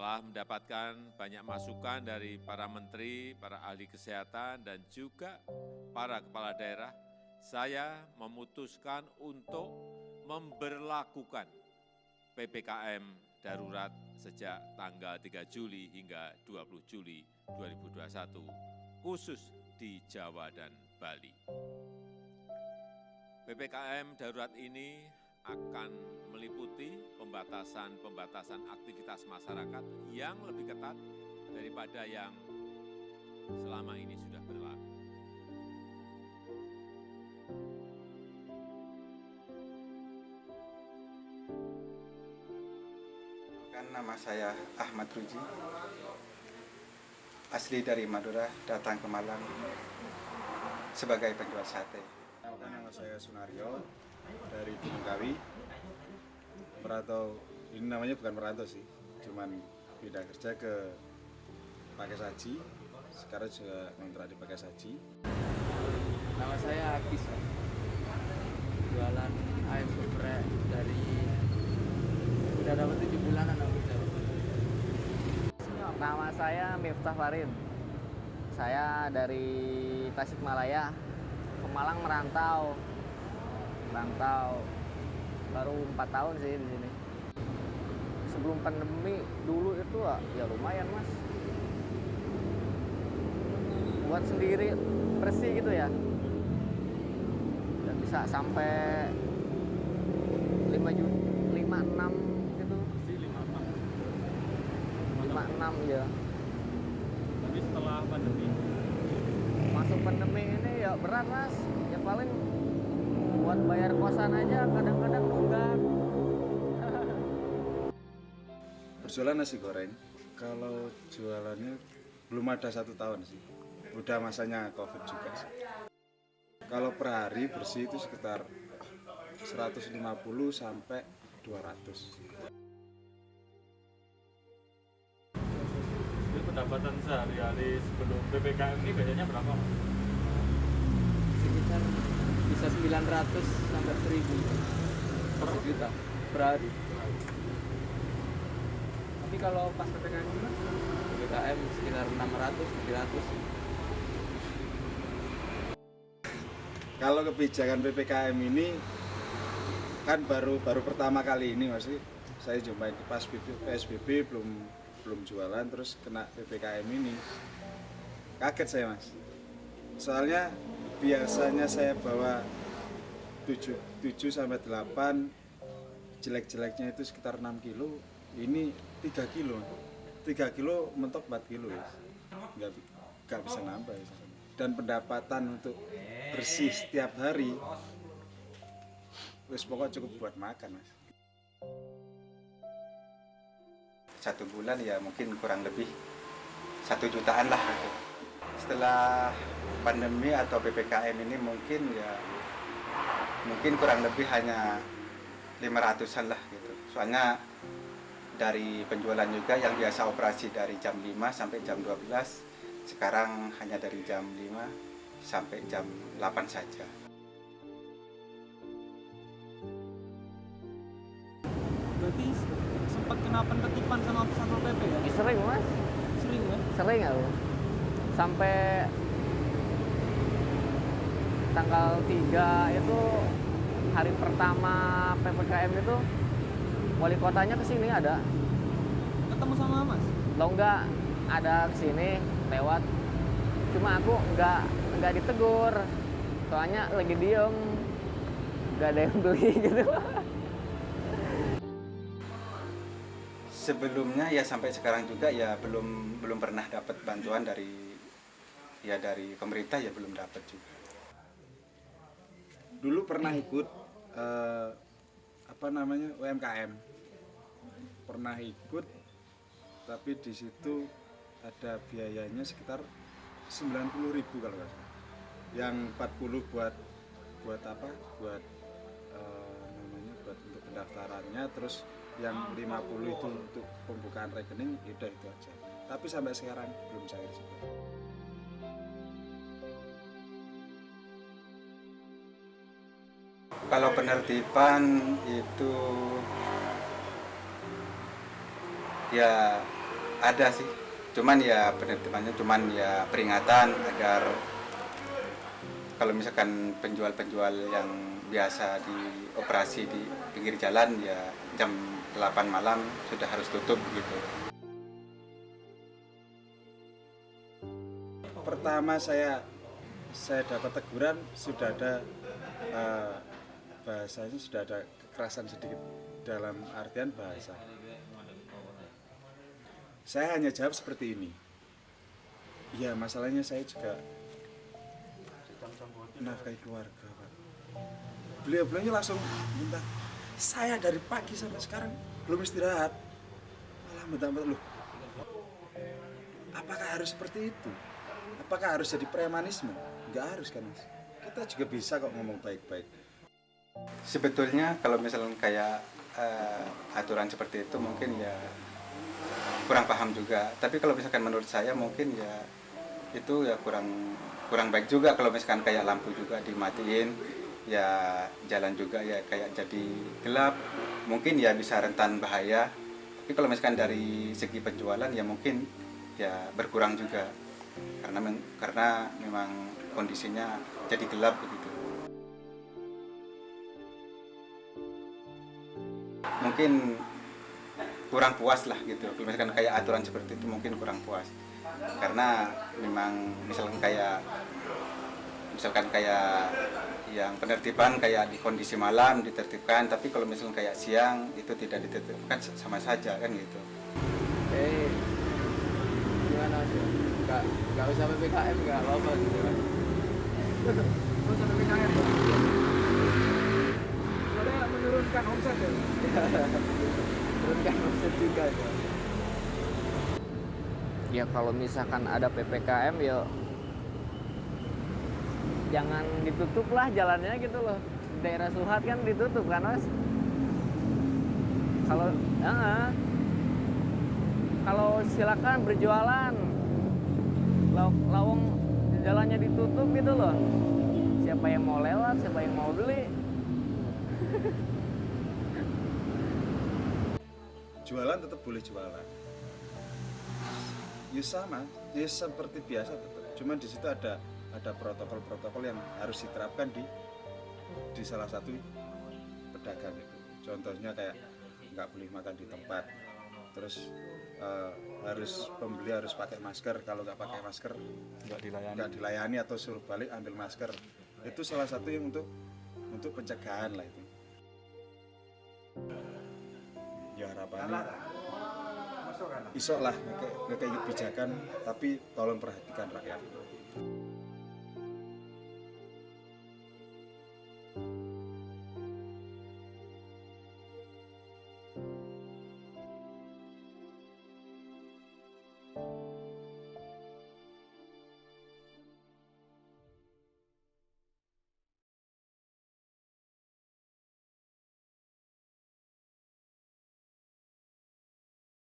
Setelah mendapatkan banyak masukan dari para menteri, para ahli kesehatan, dan juga para kepala daerah, saya memutuskan untuk memberlakukan PPKM darurat sejak tanggal 3 Juli hingga 20 Juli 2021, khusus di Jawa dan Bali. PPKM darurat ini akan meliputi pembatasan aktivitas masyarakat yang lebih ketat daripada yang selama ini sudah berlaku. Nama saya Ahmad Ruji, asli dari Madura, datang ke Malang sebagai penjual sate. Nama saya Sunario dari Gunung Kawi. Merantau, ini namanya bukan merantau sih, cuman pindah kerja ke Pakesaji. Sekarang juga ngontrak di Pakesaji. Nama saya Akis, jualan ayam geprek dari udah dapat 7 bulanan aku. Nama saya Miftah Farid. Saya dari Tasikmalaya ke Malang merantau baru 4 tahun sih di sini. Sebelum pandemi dulu itu ya lumayan mas, buat sendiri bersih gitu ya, dan bisa sampai 5 juta, 56 gitu. 56 ya. Tapi setelah pandemi Masuk pandemi ini ya berat mas, ya paling buat bayar kosan aja kadang-kadang nunggak. Berjualan nasi goreng, kalau jualannya belum ada 1 tahun sih. Udah masanya COVID juga sih. Kalau per hari bersih itu sekitar 150 sampai 200. Jadi pendapatan sehari-hari sebelum PPKM ini biasanya berapa? Sekitar bisa 900 sampai 1000 per juta per hari. Tapi kalau pas PPKM gimana? PPKM sekitar 600 700. Kalau kebijakan PPKM ini kan baru pertama kali ini masih saya jumpai pas PSBB belum jualan terus kena PPKM ini. Kaget saya mas. Soalnya biasanya saya bawa 7 sampai 8, jelek-jeleknya itu sekitar 6 kilo, ini 3 kilo. 3 kilo mentok 4 kilo ya. Nggak bisa nambah ya. Dan pendapatan untuk bersih setiap hari wis pokok cukup buat makan mas. 1 bulan ya mungkin kurang lebih 1 jutaan lah gitu. Setelah pandemi atau PPKM ini mungkin kurang lebih hanya 500-an lah gitu. Soalnya dari penjualan juga yang biasa operasi dari jam 5 sampai jam 12, sekarang hanya dari jam 5 sampai jam 8 saja. Berarti sempat kena penertiban sama Satpol PP ya? Sering mas, Sering ya? sering aku. Sampai tanggal 3 itu hari pertama PPKM itu wali kotanya kesini ada. Ketemu sama mas? Lo enggak ada kesini lewat, cuma aku enggak ditegur, soalnya lagi diem, enggak ada yang beli gitu. Sebelumnya ya sampai sekarang juga ya belum pernah dapat bantuan dari pemerintah, ya belum dapat juga. Dulu pernah ikut UMKM, pernah ikut, tapi di situ ada biayanya sekitar 90.000 kalau nggak salah. Yang 40 buat apa? Buat buat untuk pendaftarannya, terus yang 50 itu untuk pembukaan rekening, udah itu aja. Tapi sampai sekarang belum cair juga. Kalau penertiban itu ya ada sih, cuman ya penertibannya cuman ya peringatan agar kalau misalkan penjual-penjual yang biasa di operasi di pinggir jalan ya jam 8 malam sudah harus tutup gitu. Pertama saya dapat teguran sudah ada bahasanya, sudah ada kekerasan sedikit dalam artian bahasa. Saya hanya jawab seperti ini. Ya masalahnya saya juga nafkahi keluarga, Pak. Beliau-beliaunya langsung minta, saya dari pagi sampai sekarang belum istirahat. Malah minta-minta, loh, apakah harus seperti itu? Apakah harus jadi premanisme? Enggak harus kan, Mas. Kita juga bisa kok ngomong baik-baik. Sebetulnya kalau misalnya kayak aturan seperti itu mungkin ya kurang paham juga. Tapi kalau misalkan menurut saya mungkin ya itu ya kurang baik juga kalau misalkan kayak lampu juga dimatiin, ya jalan juga ya kayak jadi gelap. Mungkin ya bisa rentan bahaya. Tapi kalau misalkan dari segi penjualan ya mungkin ya berkurang juga. Karena memang kondisinya jadi gelap begitu. Mungkin kurang puas lah gitu. Kalau misalkan kayak aturan seperti itu mungkin kurang puas. Karena memang misalkan kayak yang penertiban kayak di kondisi malam ditertibkan, tapi kalau misalkan kayak siang itu tidak ditertibkan sama saja kan gitu. Gimana sih? Nggak usah PPKM, nggak apa-apa gitu kan. Nggak usah PPKM. Soalnya menurunkan omset ya. Turunkan omset juga ya. Ya kalau misalkan ada PPKM ya jangan ditutup lah jalannya gitu loh. Daerah Suhat kan ditutup kan, Mas? Kalau silakan berjualan. Lawang jalannya ditutup gitu loh. Siapa yang mau lewat, siapa yang mau beli? Jualan tetap boleh jualan. Ya sama, ya seperti biasa tetap. Cuman di situ ada protokol-protokol yang harus diterapkan di salah satu pedagang itu. Contohnya kayak nggak boleh makan di tempat. Terus pembeli harus pakai masker. Kalau nggak pakai masker nggak dilayani atau suruh balik ambil masker. Itu salah satu yang untuk pencegahan lah itu. Ya harapannya isok lah kayak kebijakan, tapi tolong perhatikan rakyat.